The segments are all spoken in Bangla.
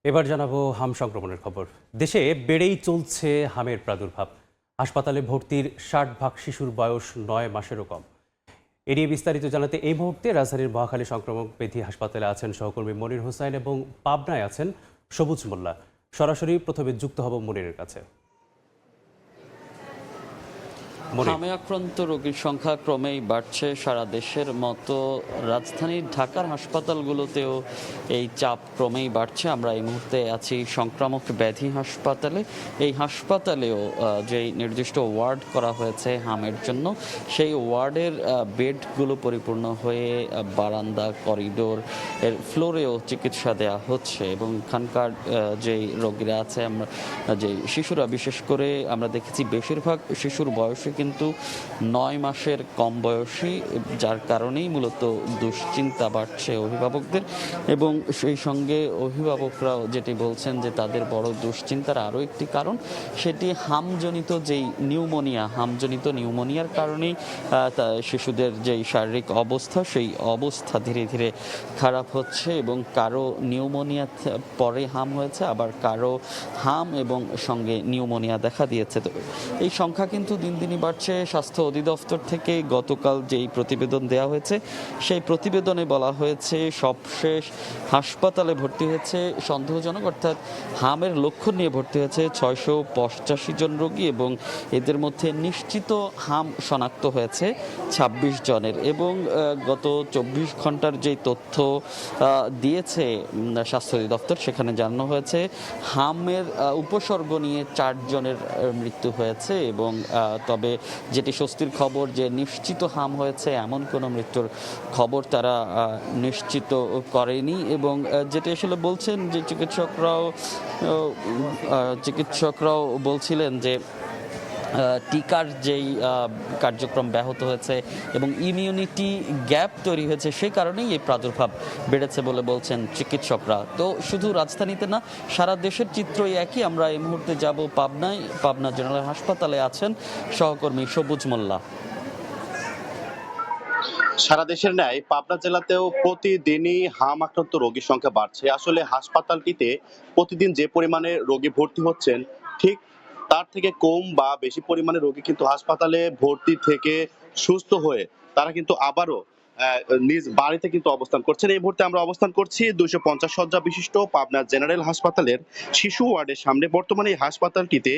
এবার জানাবো হাম সংক্রমণের খবর। দেশে বেড়েই চলছে হামের প্রাদুর্ভাব। হাসপাতালে ভর্তির 60% শিশুর বয়স 9 মাসেরও কম। এ নিয়ে বিস্তারিত জানাতে এই মুহূর্তে রাজধানীর মহাখালী সংক্রমক ব্যাধি হাসপাতালে আছেন সহকর্মী মনির হোসেন এবং পাবনায় আছেন সবুজ মোল্লা। সরাসরি প্রথমে যুক্ত হব মনিরের কাছে। হামে আক্রান্ত রোগীর সংখ্যা ক্রমেই বাড়ছে। সারা দেশের মতো রাজধানীর ঢাকার হাসপাতালগুলোতেও এই চাপ ক্রমেই বাড়ছে। আমরা এই মুহূর্তে আছি সংক্রামক ব্যাধি হাসপাতালে। এই হাসপাতালেও যেই নির্দিষ্ট ওয়ার্ড করা হয়েছে হামের জন্য, সেই ওয়ার্ডের বেডগুলো পরিপূর্ণ হয়ে বারান্দা, করিডোর এর ফ্লোরেও চিকিৎসা দেওয়া হচ্ছে এবং এখানকার যেই রোগীরা আছে, আমরা যে শিশুরা বিশেষ করে আমরা দেখেছি বেশিরভাগ শিশুর বয়সে কিন্তু 9 মাসের কম বয়সী, যার কারণেই মূলত দুশ্চিন্তা বাড়ছে অভিভাবকদের। এবং সেই সঙ্গে অভিভাবকরাও যেটি বলছেন যে তাদের বড় দুশ্চিন্তার আরও একটি কারণ, সেটি হামজনিত যেই হামজনিত নিউমোনিয়ার কারণেই শিশুদের যেই শারীরিক অবস্থা, সেই অবস্থা ধীরে ধীরে খারাপ হচ্ছে এবং কারো নিউমোনিয়া পরে হাম হয়েছে, আবার কারো হাম এবং সঙ্গে নিউমোনিয়া দেখা দিয়েছে। তো এই সংখ্যা কিন্তু দিন দিনই বাড়ছে। স্বাস্থ্য অধিদপ্তর থেকে গতকাল যেই প্রতিবেদন দেওয়া হয়েছে, সেই প্রতিবেদনে বলা হয়েছে সবশেষ হাসপাতালে ভর্তি হয়েছে সন্দেহজনক, অর্থাৎ হামের লক্ষণ নিয়ে ভর্তি হয়েছে 685 জন রোগী এবং এদের মধ্যে নিশ্চিত হাম শনাক্ত হয়েছে 26 জনের। এবং গত 24 ঘন্টার যেই তথ্য দিয়েছে স্বাস্থ্য অধিদপ্তর, সেখানে জানানো হয়েছে হামের উপসর্গ নিয়ে 4 জনের মৃত্যু হয়েছে। এবং তবে যেটি স্বস্তির খবর, যে নিশ্চিত হাম হয়েছে এমন কোনো মৃত্যুর খবর তারা নিশ্চিত করেনি। এবং যেটি আসলে বলছেন যে চিকিৎসকরাও বলছিলেন যে টিকার যেই কার্যক্রম ব্যাহত হয়েছে এবং ইমিউনিটি গ্যাপ তৈরি হয়েছে, সেই কারণেই এই প্রাদুর্ভাব বেড়েছে বলে বলছেন চিকিৎসকরা। তো শুধু রাজধানীতে না, সারা দেশের চিত্রই একই। আমরা এই মুহূর্তে যাব পাবনায়। পাবনা জেনারেল হাসপাতালে আছেন সহকর্মী সবুজ মোল্লা। সারা দেশের ন্যায় পাবনা জেলাতেও প্রতিদিনই হাম আক্রান্ত রোগীর সংখ্যা বাড়ছে। আসলে হাসপাতালটিতে প্রতিদিন যে পরিমাণে রোগী ভর্তি হচ্ছেন, ঠিক তার থেকে কম বা বেশি পরিমাণে রোগী কিন্তু হাসপাতালে ভর্তি থেকে সুস্থ হয়ে তারা কিন্তু আবারও নিজ বাড়িতে কিন্তু অবস্থান করছেন। এই মুহূর্তে আমরা অবস্থান করছি 250 শয্যা বিশিষ্ট পাবনা জেনারেল হাসপাতালের শিশু ওয়ার্ডের সামনে। বর্তমানে এই হাসপাতালটিতে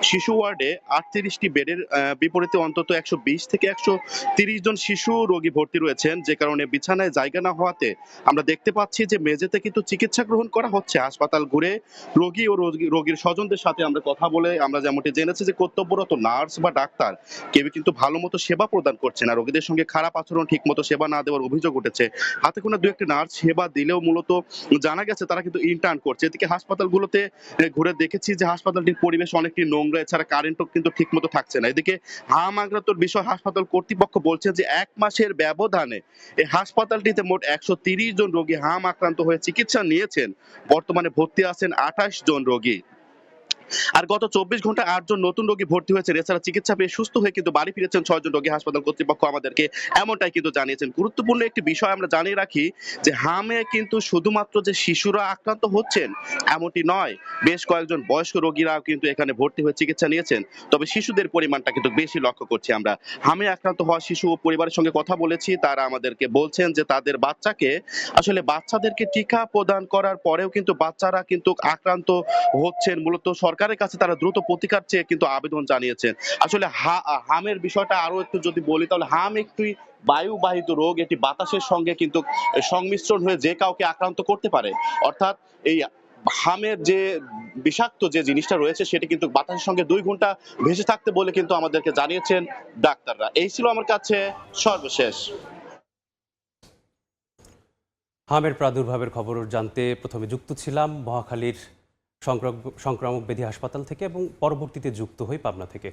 শিশু ওয়ার্ডে 38টি বেডের বিপরীতে অন্তত 120 থেকে 130 জন শিশু রোগী ভর্তি রয়েছেন, যে কারণে বিছানায় জায়গা না হওয়াতে আমরা দেখতে পাচ্ছি যে মেঝেতে কিন্তু চিকিৎসা গ্রহণ করা হচ্ছে। হাসপাতাল ঘুরে রোগী ও রোগীর স্বজনদের সাথে আমরা কথা বলে আমরা যেমনটি জেনেছি যে কর্তব্যরত নার্স বা ডাক্তার কেউ কিন্তু ভালো মতো সেবা প্রদান করছে না। রোগীদের সঙ্গে খারাপ আচরণ, ঠিক মতো সেবা না দেওয়ার অভিযোগ উঠেছে। হাতে কোনো দু একটি নার্স সেবা দিলেও মূলত জানা গেছে তারা কিন্তু ইন্টার্ন করছে। এদিকে হাসপাতালগুলোতে ঘুরে দেখেছি যে হাসপাতালটির পরিবেশ অনেকটি নোংরা, এছাড়া কারেন্টও কিন্তু ঠিক মতো থাকছে না। এদিকে হাম আক্রান্তর বিষয় হাসপাতাল কর্তৃপক্ষ বলছে যে 1 মাসের ব্যবধানে এই হাসপাতালটিতে মোট 130 জন রোগী হাম আক্রান্ত হয়ে চিকিৎসা নিয়েছেন। বর্তমানে ভর্তি আছেন 28 জন রোগী। আর গত 24 ঘন্টায় 8 জন নতুন রোগী ভর্তি হয়েছেন। এছাড়া চিকিৎসা পেয়ে সুস্থ হয়ে কিন্তু বাড়ি ফিরেছেন 6 জন রোগী। হাসপাতাল কর্তৃপক্ষ আমাদেরকে এমনটাই কিন্তু জানিয়েছেন। গুরুত্বপূর্ণ একটি বিষয় আমরা জানিয়ে রাখি যে হামে কিন্তু শুধুমাত্র যে শিশুরা আক্রান্ত হচ্ছেন এমনটি নয়, বেশ কয়েকজন বয়স্ক রোগীরাও কিন্তু এখানে ভর্তি হয়ে চিকিৎসা নিয়েছেন। তবে শিশুদের পরিমাণটা কিন্তু বেশি লক্ষ্য করছি আমরা। হামে আক্রান্ত হওয়া শিশু ও পরিবারের সঙ্গে কথা বলেছি, তারা আমাদেরকে বলছেন যে তাদের বাচ্চাদেরকে টিকা প্রদান করার পরেও কিন্তু বাচ্চারা কিন্তু আক্রান্ত হচ্ছেন। মূলত সরকারের কাছে তারা দ্রুত প্রতিকার চেয়ে কিন্তু আবেদন জানিয়েছেন। আসলে হামের বিষয়টা আরো একটু যদি বলি, তাহলে হাম একটি বায়ুবাহিত রোগ। এটি বাতাসের সঙ্গে কিন্তু সংমিশ্রণ হয়ে যে কাউকে আক্রান্ত করতে পারে। অর্থাৎ এই হামের যে বিষাক্ত যে জিনিসটা রয়েছে, সেটি কিন্তু বাতাসের সঙ্গে 2 ঘন্টা ভেসে থাকতে বলে কিন্তু আমাদেরকে জানিয়েছেন ডাক্তাররা। এই ছিল আমার কাছে সর্বশেষ। হামের প্রাদুর্ভাবের খবর জানতে প্রথমে যুক্ত ছিলাম মহাখালীর সংক্রামক ব্যাধি হাসপাতাল থেকে এবং পরবর্তীতে যুক্ত হই পাবনা থেকে।